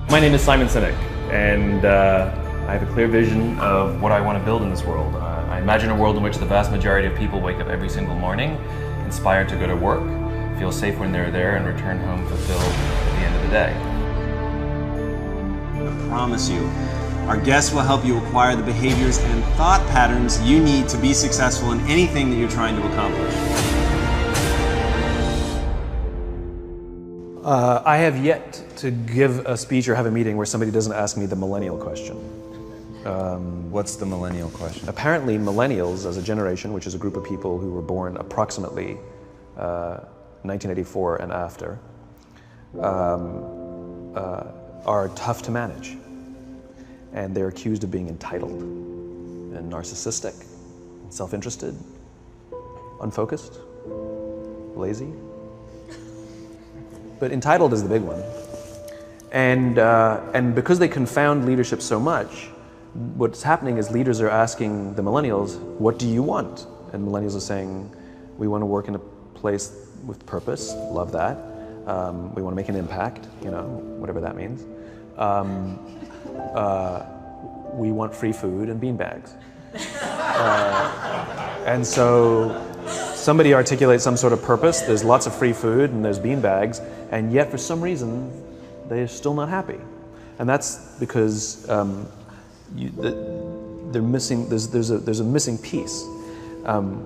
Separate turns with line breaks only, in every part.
My name is Simon Sinek, and I have a clear vision of what I want to build in this world. I imagine a world in which the vast majority of people wake up every single morning inspired to go to work, feel safe when they're there, and return home fulfilled at the end of the day.
I promise you, our guests will help you acquire the behaviors and thought patterns you need to be successful in anything that you're trying to accomplish.
I have yet to give a speech or have a meeting where somebody doesn't ask me the millennial question.
What's the millennial question?
Apparently millennials as a generation, which is a group of people who were born approximately 1984 and after, are tough to manage. And they're accused of being entitled and narcissistic, self-interested, unfocused, lazy. But entitled is the big one. And because they confound leadership so much, what's happening is leaders are asking the millennials, what do you want? And millennials are saying, we want to work in a place with purpose, love that. We want to make an impact, you know, whatever that means. We want free food and beanbags. And so somebody articulates some sort of purpose, there's lots of free food and there's beanbags, and yet for some reason they're still not happy. And that's because they're missing, there's a missing piece.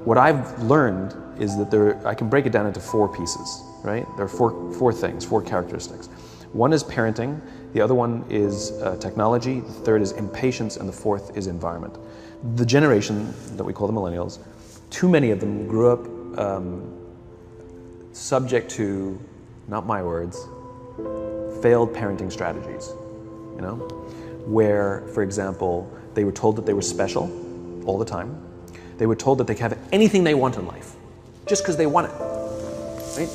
What I've learned is that I can break it down into four pieces, right? There are four things, four characteristics. One is parenting, the other one is technology, the third is impatience, and the fourth is environment. The generation that we call the millennials, too many of them grew up subject to, not my words, failed parenting strategies, you know? Where, for example, they were told that they were special all the time. They were told that they could have anything they want in life, just because they want it, right?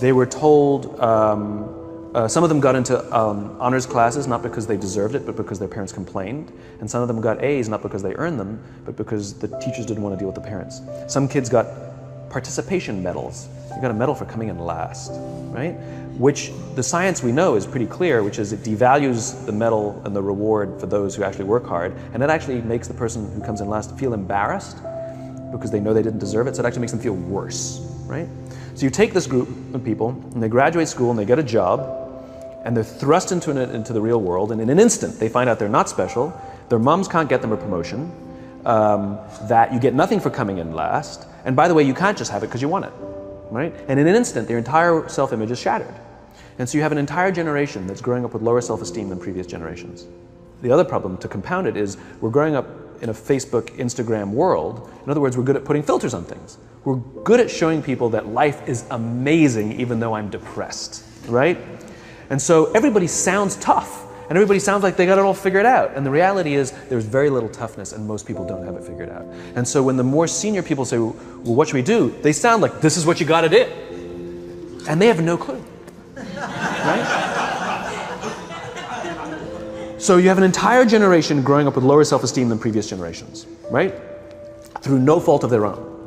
They were told, some of them got into honors classes, not because they deserved it, but because their parents complained. And some of them got A's, not because they earned them, but because the teachers didn't want to deal with the parents. Some kids got participation medals. You got a medal for coming in last, right? Which the science we know is pretty clear, which is it devalues the medal and the reward for those who actually work hard. And it actually makes the person who comes in last feel embarrassed because they know they didn't deserve it. So it actually makes them feel worse, right? So you take this group of people and they graduate school and they get a job, and they're thrust into the real world, and in an instant they find out they're not special, their moms can't get them a promotion, that you get nothing for coming in last, and by the way, you can't just have it because you want it, right? And in an instant, their entire self-image is shattered. And so you have an entire generation that's growing up with lower self-esteem than previous generations. The other problem, to compound it, is we're growing up in a Facebook, Instagram world. In other words, we're good at putting filters on things. We're good at showing people that life is amazing even though I'm depressed, right? And so everybody sounds tough, and everybody sounds like they got it all figured out. And the reality is there's very little toughness, and most people don't have it figured out. And so when the more senior people say, well, what should we do? They sound like, this is what you gotta do. And they have no clue, right? So you have an entire generation growing up with lower self-esteem than previous generations, right? Through no fault of their own,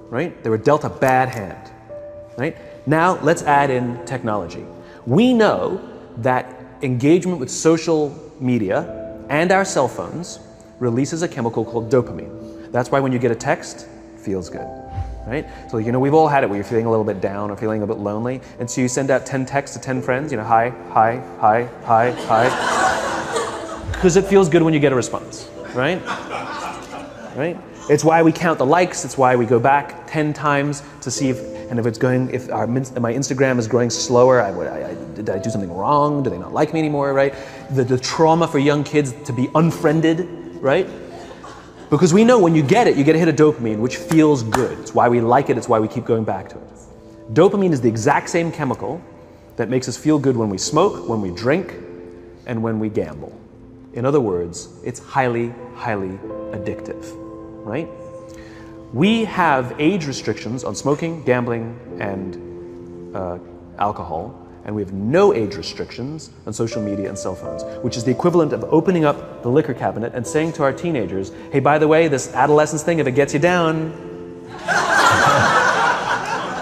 right? They were dealt a bad hand, right? Now let's add in technology. We know that engagement with social media and our cell phones releases a chemical called dopamine. That's why when you get a text, it feels good, right? So, you know, we've all had it where you're feeling a little bit down or feeling a bit lonely, and so you send out 10 texts to 10 friends, you know, hi, hi, hi, hi, hi, because it feels good when you get a response, right? Right? It's why we count the likes, it's why we go back 10 times to see if my Instagram is growing slower, did I do something wrong? Do they not like me anymore, right? The trauma for young kids to be unfriended, right? Because we know when you get a hit of dopamine, which feels good. It's why we like it, it's why we keep going back to it. Dopamine is the exact same chemical that makes us feel good when we smoke, when we drink, and when we gamble. In other words, it's highly, highly addictive, right? We have age restrictions on smoking, gambling, and alcohol, and we have no age restrictions on social media and cell phones, which is the equivalent of opening up the liquor cabinet and saying to our teenagers, hey, by the way, this adolescence thing, if it gets you down,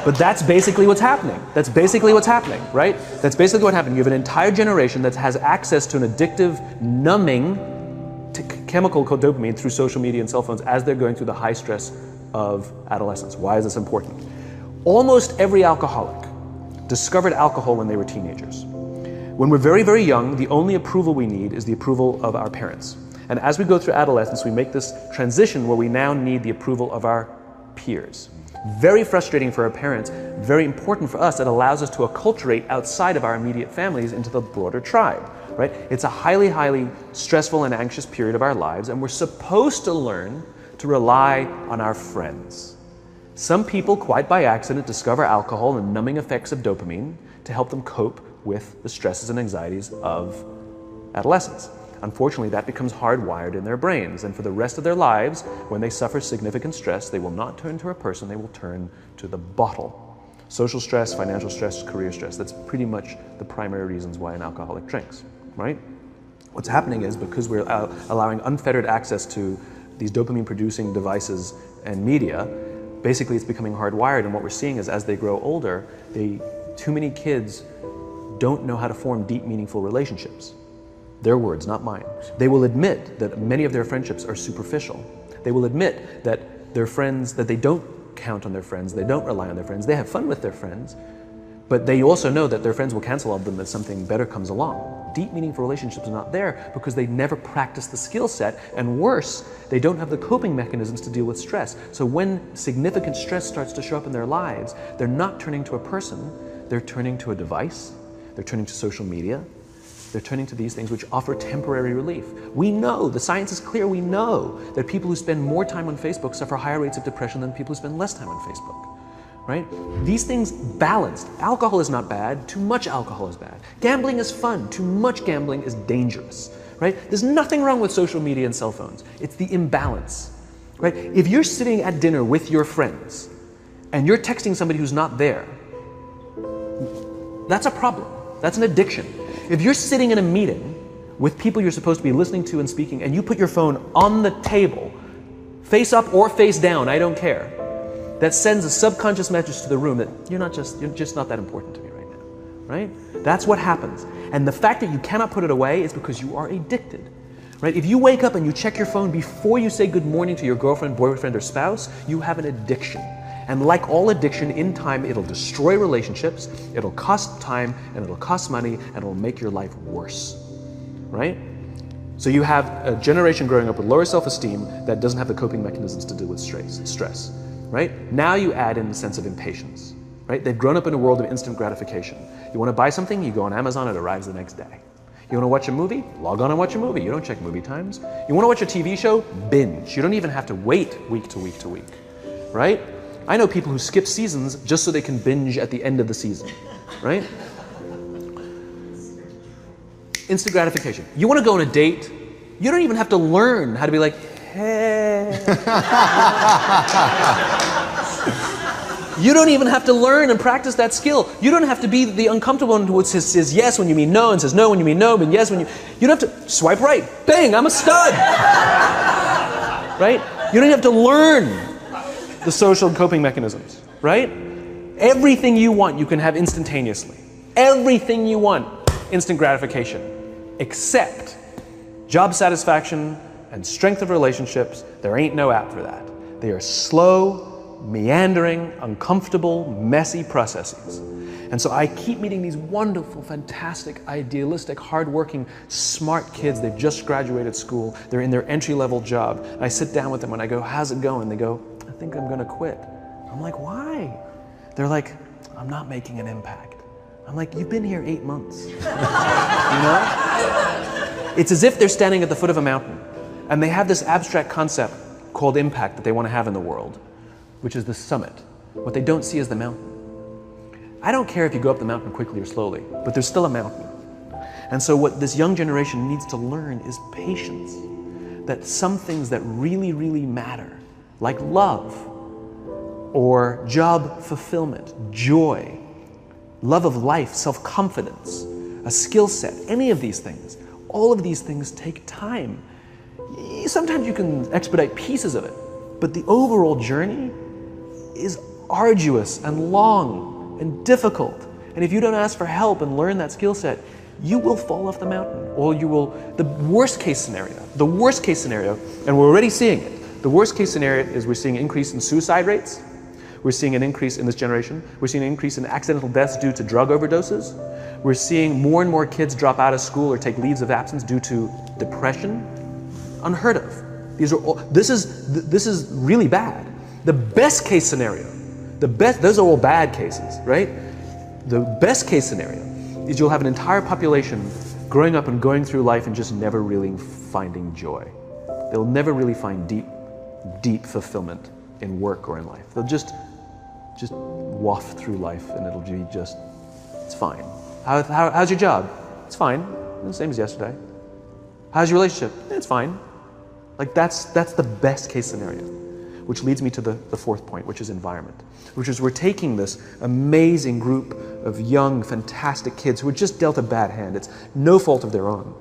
But that's basically what's happening. That's basically what's happening, right? That's basically what happened. You have an entire generation that has access to an addictive, numbing chemical called dopamine through social media and cell phones as they're going through the high stress of adolescence. Why is this important? Almost every alcoholic discovered alcohol when they were teenagers. When we're very, very young, the only approval we need is the approval of our parents. And as we go through adolescence, we make this transition where we now need the approval of our peers. Very frustrating for our parents, very important for us. It allows us to acculturate outside of our immediate families into the broader tribe, right? It's a highly, highly stressful and anxious period of our lives, and we're supposed to learn to rely on our friends. Some people, quite by accident, discover alcohol and numbing effects of dopamine to help them cope with the stresses and anxieties of adolescence. Unfortunately, that becomes hardwired in their brains, and for the rest of their lives, when they suffer significant stress, they will not turn to a person, they will turn to the bottle. Social stress, financial stress, career stress, that's pretty much the primary reasons why an alcoholic drinks, right? What's happening is because we're allowing unfettered access to these dopamine-producing devices and media, basically it's becoming hardwired, and what we're seeing is as they grow older, too many kids don't know how to form deep, meaningful relationships. Their words, not mine. They will admit that many of their friendships are superficial. They will admit that their friends, that they don't count on their friends, they don't rely on their friends, they have fun with their friends, but they also know that their friends will cancel on them if something better comes along. Deep, meaningful relationships are not there because they never practice the skill set, and worse, they don't have the coping mechanisms to deal with stress. So when significant stress starts to show up in their lives, they're not turning to a person, they're turning to a device, they're turning to social media, they're turning to these things which offer temporary relief. We know, the science is clear, we know that people who spend more time on Facebook suffer higher rates of depression than people who spend less time on Facebook, right? These things balanced. Alcohol is not bad, too much alcohol is bad. Gambling is fun, too much gambling is dangerous, right? There's nothing wrong with social media and cell phones. It's the imbalance, right? If you're sitting at dinner with your friends and you're texting somebody who's not there, that's a problem. That's an addiction. If you're sitting in a meeting with people you're supposed to be listening to and speaking, and you put your phone on the table, face up or face down, I don't care, that sends a subconscious message to the room that you're just not that important to me right now, right? That's what happens. And the fact that you cannot put it away is because you are addicted, right? If you wake up and you check your phone before you say good morning to your girlfriend, boyfriend, or spouse, you have an addiction. And like all addiction, in time, it'll destroy relationships, it'll cost time, and it'll cost money, and it'll make your life worse, right? So you have a generation growing up with lower self-esteem that doesn't have the coping mechanisms to deal with stress, right? Now you add in the sense of impatience, right? They've grown up in a world of instant gratification. You want to buy something, you go on Amazon, it arrives the next day. You want to watch a movie? Log on and watch a movie. You don't check movie times. You want to watch a TV show? Binge. You don't even have to wait week to week to week, right? I know people who skip seasons just so they can binge at the end of the season, right? Instant gratification. You want to go on a date, you don't even have to learn how to be like, hey. You don't even have to learn and practice that skill. You don't have to be the uncomfortable one who says yes when you mean no and says no when you mean no, but yes when you... You don't have to swipe right. Bang, I'm a stud. Right? You don't have to learn the social coping mechanisms, right? Everything you want, you can have instantaneously. Everything you want, instant gratification, except job satisfaction and strength of relationships. There ain't no app for that. They are slow, meandering, uncomfortable, messy processes. And so I keep meeting these wonderful, fantastic, idealistic, hardworking, smart kids. They've just graduated school. They're in their entry-level job. And I sit down with them and I go, how's it going? They go, I think I'm gonna quit. I'm like, why? They're like, I'm not making an impact. I'm like, you've been here 8 months. You know? It's as if they're standing at the foot of a mountain and they have this abstract concept called impact that they want to have in the world, which is the summit. What they don't see is the mountain. I don't care if you go up the mountain quickly or slowly, but there's still a mountain. And so what this young generation needs to learn is patience. That some things that really, really matter, like love, or job fulfillment, joy, love of life, self-confidence, a skill set, any of these things, all of these things take time. Sometimes you can expedite pieces of it, but the overall journey is arduous and long and difficult. And if you don't ask for help and learn that skill set, you will fall off the mountain, or you will, the worst case scenario, and we're already seeing it. The worst case scenario is we're seeing an increase in suicide rates. We're seeing an increase in this generation. We're seeing an increase in accidental deaths due to drug overdoses. We're seeing more and more kids drop out of school or take leaves of absence due to depression. Unheard of. These are all, this is really bad. The best case scenario, those are all bad cases, right? The best case scenario is you'll have an entire population growing up and going through life and just never really finding joy. They'll never really find deep fulfillment in work or in life. They'll just waft through life and it'll be just, it's fine. How's your job? It's fine, the same as yesterday. How's your relationship? It's fine. Like that's the best case scenario, which leads me to the fourth point, which is environment, which is we're taking this amazing group of young, fantastic kids who were just dealt a bad hand. It's no fault of their own.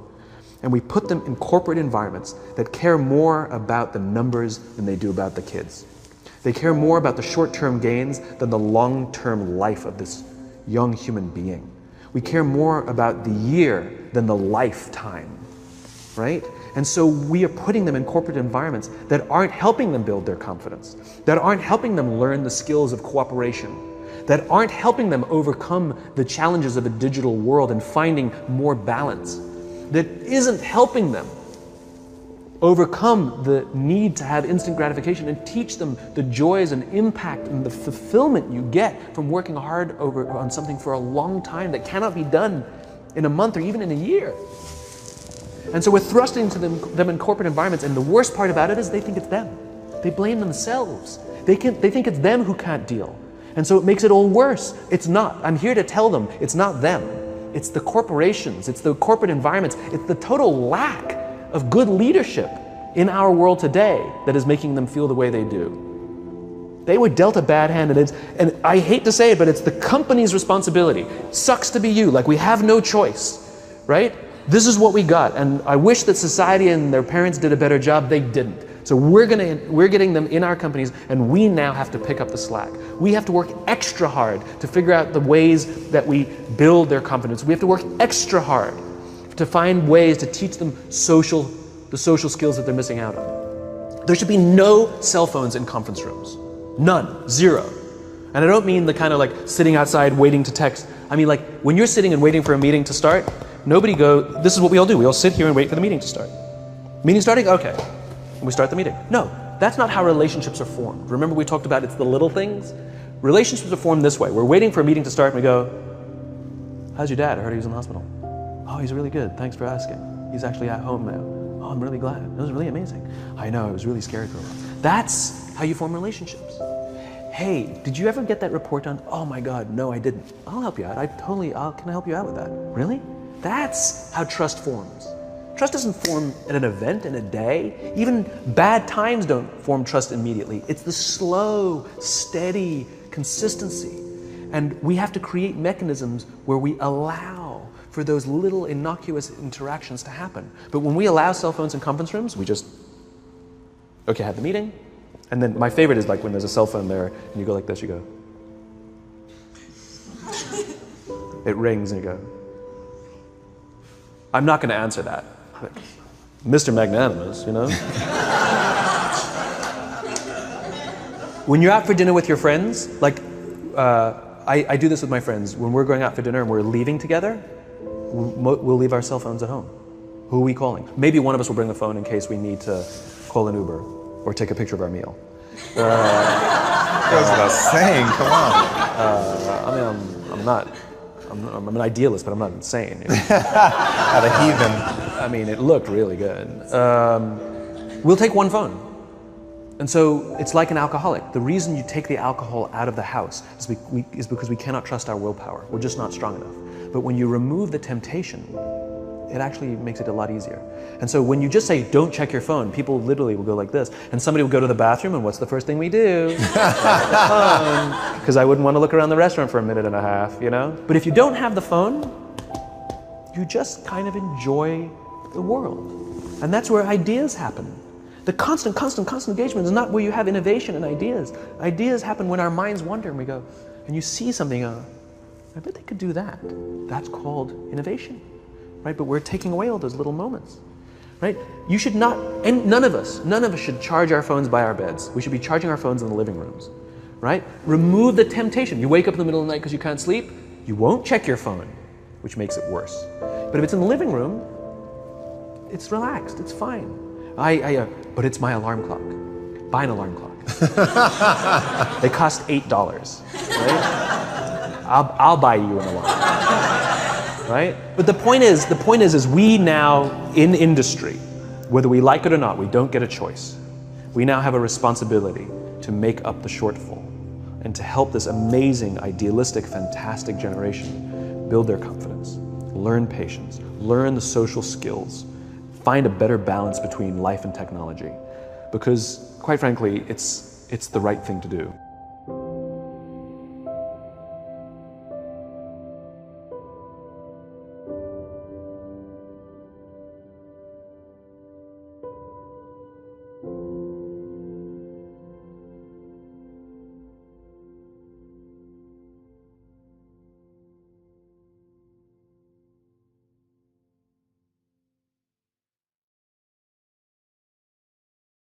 And we put them in corporate environments that care more about the numbers than they do about the kids. They care more about the short-term gains than the long-term life of this young human being. We care more about the year than the lifetime, right? And so we are putting them in corporate environments that aren't helping them build their confidence, that aren't helping them learn the skills of cooperation, that aren't helping them overcome the challenges of a digital world and finding more balance, that isn't helping them overcome the need to have instant gratification and teach them the joys and impact and the fulfillment you get from working hard on something for a long time that cannot be done in a month or even in a year. And so we're thrusting to them in corporate environments, and the worst part about it is they think it's them. They blame themselves. They think it's them who can't deal. And so it makes it all worse. It's not. I'm here to tell them it's not them. It's the corporations, it's the corporate environments, it's the total lack of good leadership in our world today that is making them feel the way they do. They were dealt a bad hand, and I hate to say it, but it's the company's responsibility. Sucks to be you, like we have no choice, right? This is what we got, and I wish that society and their parents did a better job. They didn't. So we're getting them in our companies, and we now have to pick up the slack. We have to work extra hard to figure out the ways that we build their confidence. We have to work extra hard to find ways to teach them the social skills that they're missing out on. There should be no cell phones in conference rooms. None. Zero. And I don't mean the kind of like sitting outside waiting to text. I mean like when you're sitting and waiting for a meeting to start, this is what we all do. We all sit here and wait for the meeting to start. Meeting starting? Okay. And we start the meeting. No, that's not how relationships are formed. Remember we talked about it's the little things? Relationships are formed this way. We're waiting for a meeting to start and we go, how's your dad? I heard he was in the hospital. Oh, he's really good. Thanks for asking. He's actually at home now. Oh, I'm really glad. It was really amazing. I know, it was really scary for a while. That's how you form relationships. Hey, did you ever get that report done? Oh my God, no, I didn't. I'll help you out. Can I help you out with that? Really? That's how trust forms. Trust doesn't form in an event, in a day. Even bad times don't form trust immediately. It's the slow, steady consistency. And we have to create mechanisms where we allow for those little innocuous interactions to happen. But when we allow cell phones in conference rooms, we just, okay, have the meeting. And then my favorite is like when there's a cell phone there and you go like this, you go. It rings and you go. I'm not going to answer that. Mr. Magnanimous, you know? When you're out for dinner with your friends, like I do this with my friends. When we're going out for dinner and we're leaving together, we'll leave our cell phones at home. Who are we calling? Maybe one of us will bring a phone in case we need to call an Uber or take a picture of our meal.
Goes without saying, come on.
I'm an idealist, but I'm not insane. You know?
At a heathen.
I mean, it looked really good. We'll take one phone. And so it's like an alcoholic. The reason you take the alcohol out of the house is because we cannot trust our willpower. We're just not strong enough. But when you remove the temptation, it actually makes it a lot easier. And so when you just say, don't check your phone, people literally will go like this. And somebody will go to the bathroom, and what's the first thing we do? Because I wouldn't want to look around the restaurant for a minute and a half, you know? But if you don't have the phone, you just kind of enjoy the world. And that's where ideas happen. The constant engagement is not where you have innovation and ideas. Ideas happen when our minds wander and we go, and you see something, I bet they could do that. That's called innovation, right? But we're taking away all those little moments, right? You should not, and none of us should charge our phones by our beds. We should be charging our phones in the living rooms, right? Remove the temptation. You wake up in the middle of the night because you can't sleep, you won't check your phone, which makes it worse. But if it's in the living room, it's relaxed, it's fine. But it's my alarm clock. Buy an alarm clock. They cost $8, right? I'll buy you an alarm, right? But the point is we now in industry, whether we like it or not, we don't get a choice. We now have a responsibility to make up the shortfall and to help this amazing, idealistic, fantastic generation build their confidence, learn patience, learn the social skills, find a better balance between life and technology. Because, quite frankly, it's the right thing to do.